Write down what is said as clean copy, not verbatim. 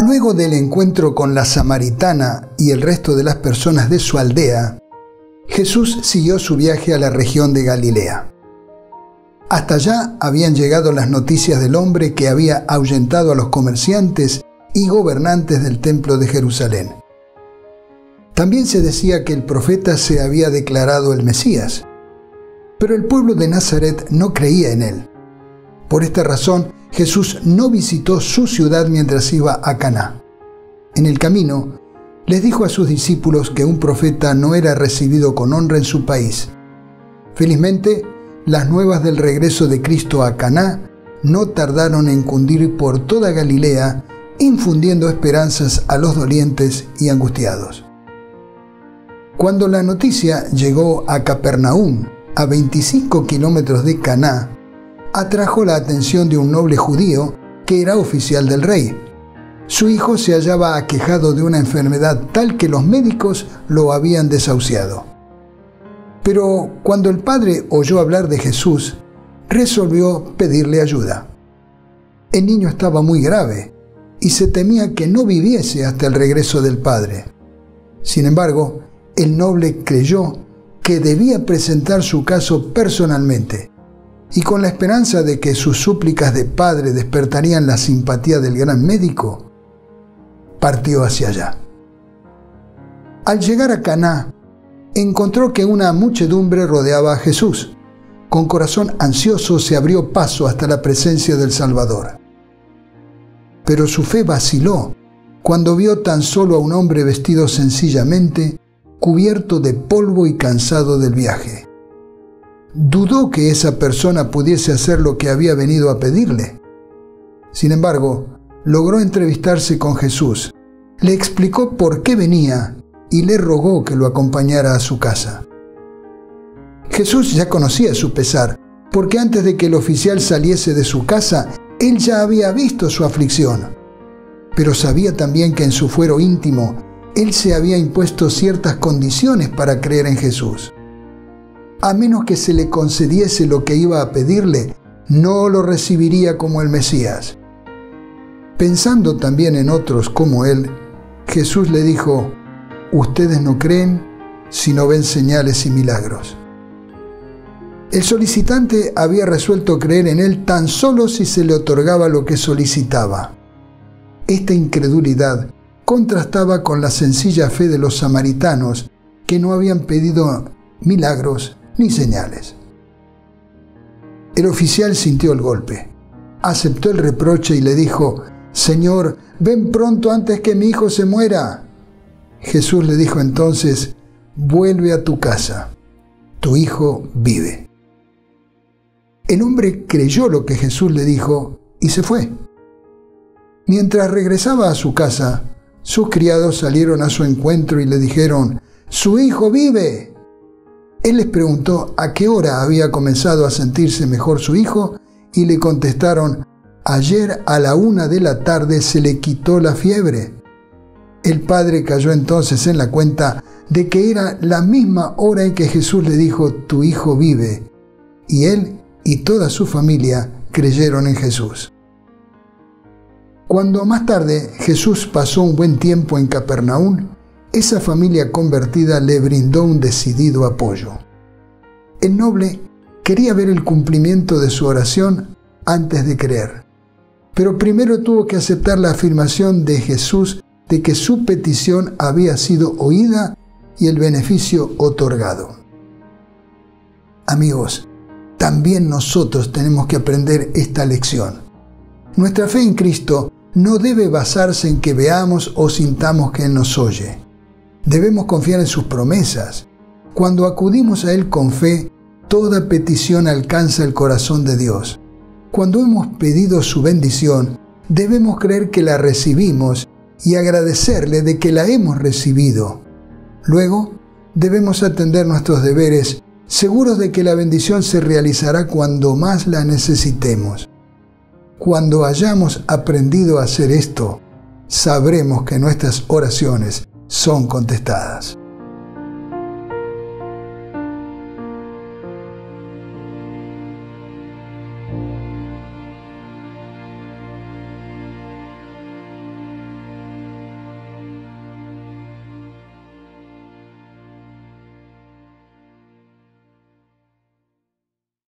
Luego del encuentro con la samaritana y el resto de las personas de su aldea, Jesús siguió su viaje a la región de Galilea. Hasta allá habían llegado las noticias del hombre que había ahuyentado a los comerciantes y gobernantes del templo de Jerusalén. También se decía que el profeta se había declarado el Mesías, pero el pueblo de Nazaret no creía en él. Por esta razón, Jesús no visitó su ciudad mientras iba a Caná. En el camino, les dijo a sus discípulos que un profeta no era recibido con honra en su país. Felizmente, las nuevas del regreso de Cristo a Caná no tardaron en cundir por toda Galilea, infundiendo esperanzas a los dolientes y angustiados. Cuando la noticia llegó a Capernaum, a 25 kilómetros de Caná, atrajo la atención de un noble judío que era oficial del rey. Su hijo se hallaba aquejado de una enfermedad tal que los médicos lo habían desahuciado. Pero cuando el padre oyó hablar de Jesús, resolvió pedirle ayuda. El niño estaba muy grave y se temía que no viviese hasta el regreso del padre. Sin embargo, el noble creyó que debía presentar su caso personalmente, y con la esperanza de que sus súplicas de padre despertarían la simpatía del gran médico, partió hacia allá. Al llegar a Caná, encontró que una muchedumbre rodeaba a Jesús. Con corazón ansioso se abrió paso hasta la presencia del Salvador. Pero su fe vaciló cuando vio tan solo a un hombre vestido sencillamente, cubierto de polvo y cansado del viaje. Dudó que esa persona pudiese hacer lo que había venido a pedirle. Sin embargo, logró entrevistarse con Jesús, le explicó por qué venía y le rogó que lo acompañara a su casa. Jesús ya conocía su pesar, porque antes de que el oficial saliese de su casa, él ya había visto su aflicción. Pero sabía también que en su fuero íntimo, él se había impuesto ciertas condiciones para creer en Jesús. A menos que se le concediese lo que iba a pedirle, no lo recibiría como el Mesías. Pensando también en otros como él, Jesús le dijo: «Ustedes no creen si no ven señales y milagros». El solicitante había resuelto creer en él tan solo si se le otorgaba lo que solicitaba. Esta incredulidad contrastaba con la sencilla fe de los samaritanos, que no habían pedido milagros ni señales. El oficial sintió el golpe, aceptó el reproche y le dijo: «Señor, ven pronto antes que mi hijo se muera». Jesús le dijo entonces: «Vuelve a tu casa, tu hijo vive». El hombre creyó lo que Jesús le dijo y se fue. Mientras regresaba a su casa, sus criados salieron a su encuentro y le dijeron: «¡Su hijo vive!». Él les preguntó a qué hora había comenzado a sentirse mejor su hijo y le contestaron: «Ayer a la 1 de la tarde se le quitó la fiebre». El padre cayó entonces en la cuenta de que era la misma hora en que Jesús le dijo: «Tu hijo vive», y él y toda su familia creyeron en Jesús. Cuando más tarde Jesús pasó un buen tiempo en Capernaum, esa familia convertida le brindó un decidido apoyo. El noble quería ver el cumplimiento de su oración antes de creer, pero primero tuvo que aceptar la afirmación de Jesús de que su petición había sido oída y el beneficio otorgado. Amigos, también nosotros tenemos que aprender esta lección. Nuestra fe en Cristo no debe basarse en que veamos o sintamos que Él nos oye. Debemos confiar en sus promesas. Cuando acudimos a Él con fe, toda petición alcanza el corazón de Dios. Cuando hemos pedido su bendición, debemos creer que la recibimos y agradecerle de que la hemos recibido. Luego, debemos atender nuestros deberes, seguros de que la bendición se realizará cuando más la necesitemos. Cuando hayamos aprendido a hacer esto, sabremos que nuestras oraciones son contestadas.